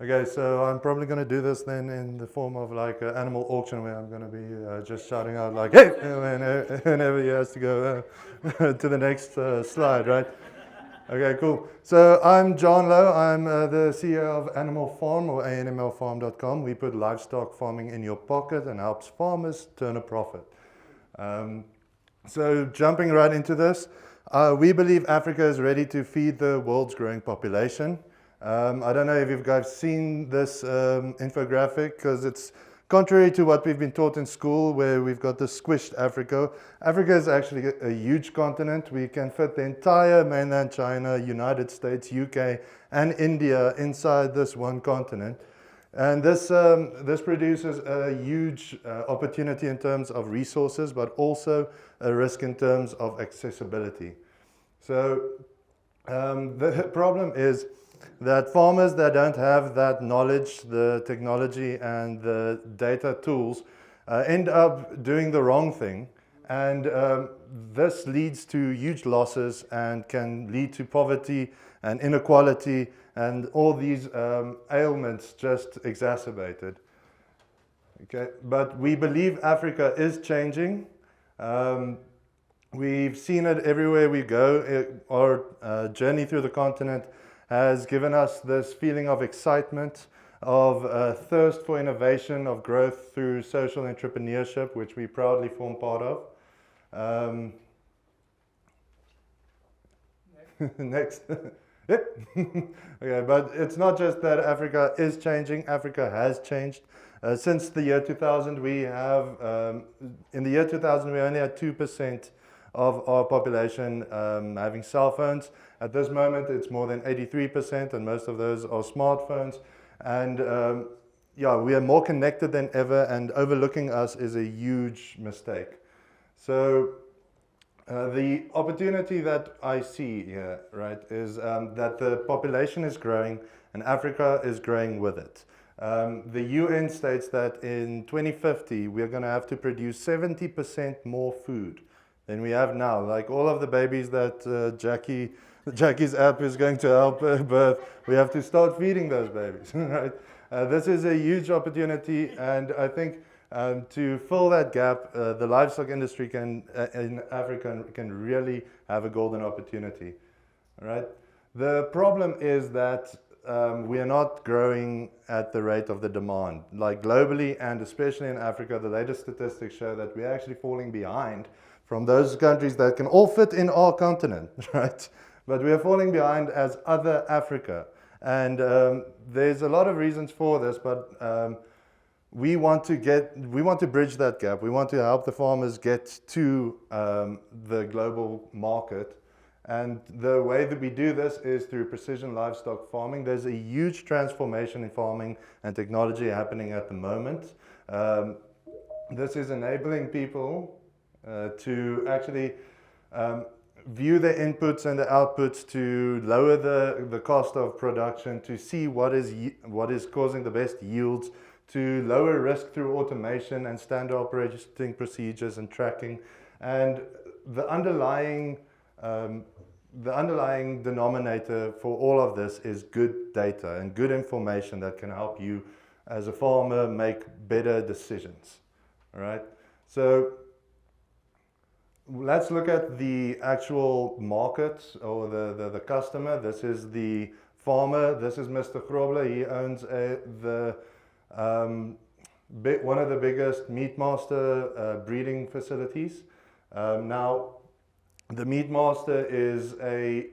Okay, so I'm probably going to do this then in the form of like an animal auction where I'm going to be just shouting out like, hey, whenever he has to go to the next slide, right? Okay, cool. So I'm John Lowe. I'm the CEO of ANML FARM or ANMLFARM.com. We put livestock farming in your pocket and helps farmers turn a profit. So jumping right into this, we believe Africa is ready to feed the world's growing population. I don't know if you guys seen this infographic because it's contrary to what we've been taught in school where we've got the squished Africa. Africa is actually a huge continent. We can fit the entire mainland China, United States, UK and India inside this one continent. And this produces a huge opportunity in terms of resources, but also a risk in terms of accessibility. So the problem is that farmers that don't have that knowledge, the technology and the data tools end up doing the wrong thing. And this leads to huge losses and can lead to poverty and inequality and all these ailments just exacerbated. Okay, but we believe Africa is changing. We've seen it everywhere we go. Our journey through the continent has given us this feeling of excitement, of thirst for innovation, of growth through social entrepreneurship, which we proudly form part of. Next. Yep. Okay, but it's not just that Africa is changing, Africa has changed. Since the year 2000, we have, in the year 2000, we only had 2% of our population having cell phones. At this moment, it's more than 83%, and most of those are smartphones. And yeah, we are more connected than ever, and overlooking us is a huge mistake. So the opportunity that I see here, right, is that the population is growing and Africa is growing with it. The UN states that in 2050, we're going to have to produce 70% more food than we have now. Like all of the babies that Jackie's app is going to help birth, we have to start feeding those babies, right? This is a huge opportunity, and I think to fill that gap, the livestock industry in Africa can really have a golden opportunity, right? The problem is that we are not growing at the rate of the demand. Like globally and especially in Africa, the latest statistics show that we're actually falling behind from those countries that can all fit in our continent, right? But we are falling behind as other Africa. And there's a lot of reasons for this, but we want to bridge that gap. We want to help the farmers get to the global market. And the way that we do this is through precision livestock farming. There's a huge transformation in farming and technology happening at the moment. This is enabling people to actually view the inputs and the outputs, to lower the cost of production, to see what is causing the best yields, to lower risk through automation and standard operating procedures and tracking. And the underlying denominator for all of this is good data and good information that can help you as a farmer make better decisions. All right, so let's look at the actual market or the customer. This is the farmer. This is Mr. Groble. He owns one of the biggest Meatmaster breeding facilities. Now, the Meatmaster is a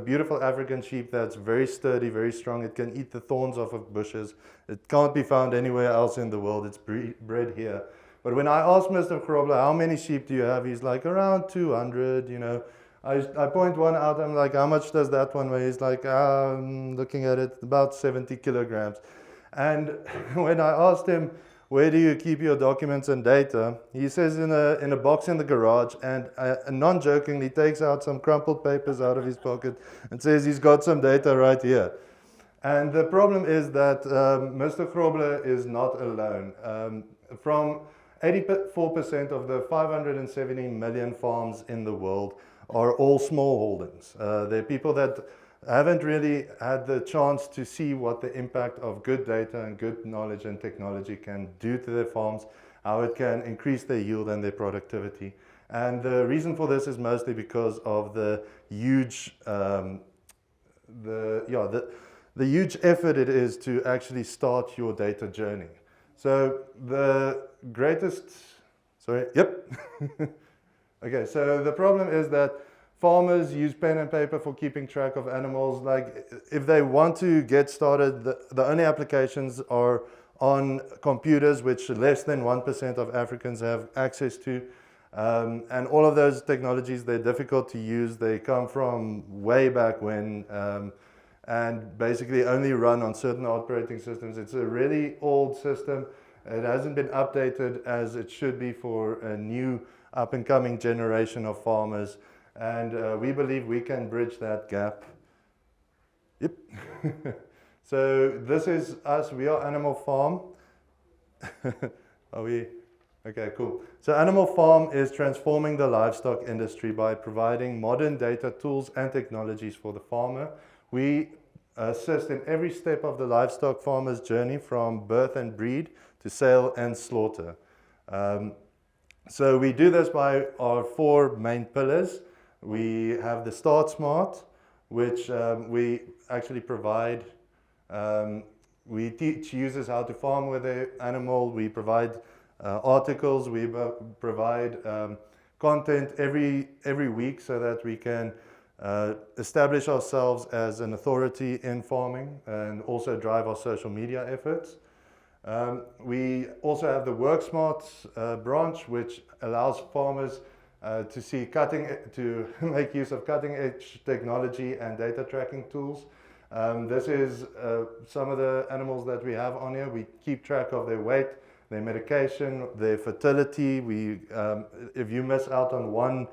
beautiful African sheep that's very sturdy, very strong. It can eat the thorns off of bushes. It can't be found anywhere else in the world. It's bred here. But when I asked Mr. Groble, how many sheep do you have? He's like, around 200, you know. I point one out, I'm like, how much does that one weigh? He's like, looking at it, about 70 kilograms. And when I asked him, where do you keep your documents and data? He says in a box in the garage, and non-jokingly takes out some crumpled papers out of his pocket and says he's got some data right here. And the problem is that Mr. Groble is not alone. From 84% of the 570 million farms in the world are all small holdings. They're people that haven't really had the chance to see what the impact of good data and good knowledge and technology can do to their farms, how it can increase their yield and their productivity. And the reason for this is mostly because of the huge, the huge effort it is to actually start your data journey. So the greatest, sorry, yep. Okay, so the problem is that farmers use pen and paper for keeping track of animals. Like if they want to get started, the only applications are on computers, which less than 1% of Africans have access to. And all of those technologies, they're difficult to use. They come from way back when, and basically only run on certain operating systems. It's a really old system. It hasn't been updated as it should be for a new up-and-coming generation of farmers. And we believe we can bridge that gap. Yep. So this is us. We are Animal Farm. Are we? Okay, cool. So Animal Farm is transforming the livestock industry by providing modern data tools and technologies for the farmer. We assist in every step of the livestock farmer's journey from birth and breed to sale and slaughter. So we do this by our 4 main pillars. We have the Start Smart, which we actually provide. We teach users how to farm with the animal. We provide articles. We provide content every week so that we can establish ourselves as an authority in farming and also drive our social media efforts. We also have the Work Smart branch, which allows farmers to make use of cutting-edge technology and data tracking tools. This is some of the animals that we have on here. We keep track of their weight, their medication, their fertility. If you miss out on one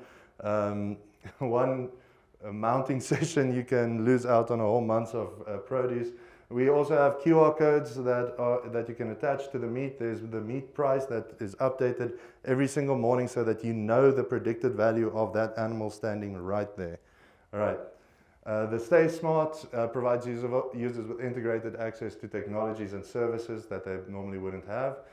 mounting session, you can lose out on a whole month of produce. We also have QR codes that you can attach to the meat. There's the meat price that is updated every single morning so that you know the predicted value of that animal standing right there. All right. The Stay Smart provides users with integrated access to technologies and services that they normally wouldn't have.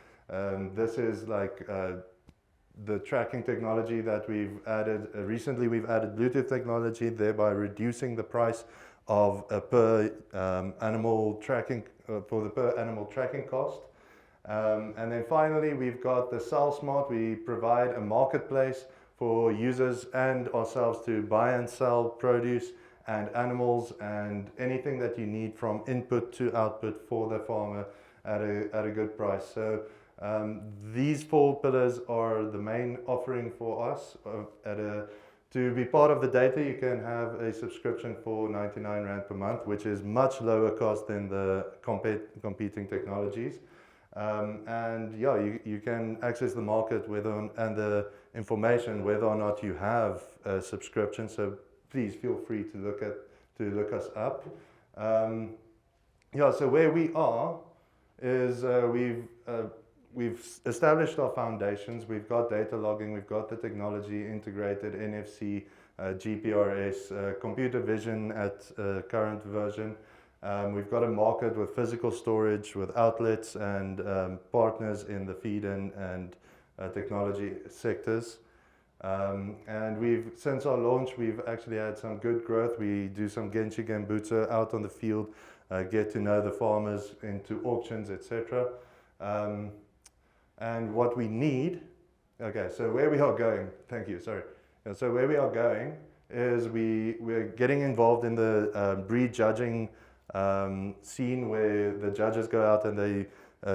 This is like the tracking technology that we've added. Recently, we've added Bluetooth technology, thereby reducing the price of a per animal tracking for the per animal tracking cost. And then finally, we've got the Sell Smart. We provide a marketplace for users and ourselves to buy and sell produce and animals and anything that you need from input to output for the farmer at a good price. So these 4 pillars are the main offering for us. To be part of the data, you can have a subscription for 99 Rand per month, which is much lower cost than the competing technologies. And yeah, you can access the market and the information whether or not you have a subscription. So please feel free to look us up. Yeah, so where we are is we've established our foundations. We've got data logging, we've got the technology integrated, NFC, GPRS, computer vision at current version. We've got a market with physical storage, with outlets and partners in the feed and technology sectors. And since our launch, we've actually had some good growth. We do some Genchi Gembutsu out on the field, get to know the farmers into auctions, etc. And what we need, okay, so where we are going, thank you, sorry. So where we are going is we're getting involved in the breed judging scene where the judges go out and they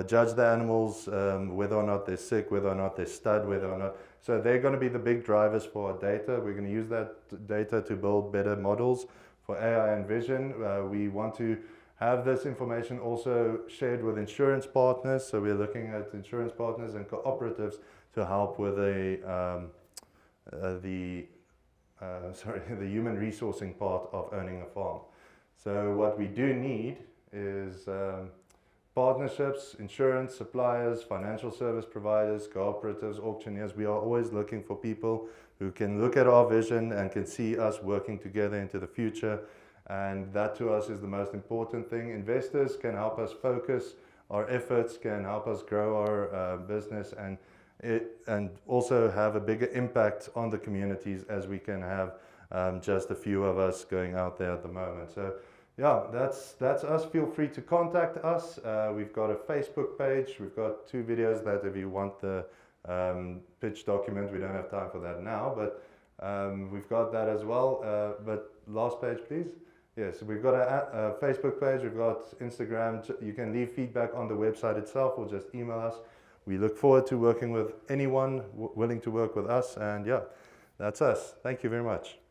judge the animals, whether or not they're sick, whether or not they're stud, whether or not. So they're going to be the big drivers for our data. We're going to use that data to build better models for AI and vision. We want to have this information also shared with insurance partners. So we're looking at insurance partners and cooperatives to help with the human resourcing part of owning a farm. So what we do need is partnerships, insurance, suppliers, financial service providers, cooperatives, auctioneers. We are always looking for people who can look at our vision and can see us working together into the future. And that to us is the most important thing. Investors can help us focus our efforts, can help us grow our business, and also have a bigger impact on the communities as we can have just a few of us going out there at the moment. So yeah, that's us. Feel free to contact us. We've got a Facebook page. We've got 2 videos that if you want the pitch document, we don't have time for that now, but we've got that as well. But last page, please. Yes, we've got a Facebook page, we've got Instagram. You can leave feedback on the website itself or just email us. We look forward to working with anyone willing to work with us. And yeah, that's us. Thank you very much.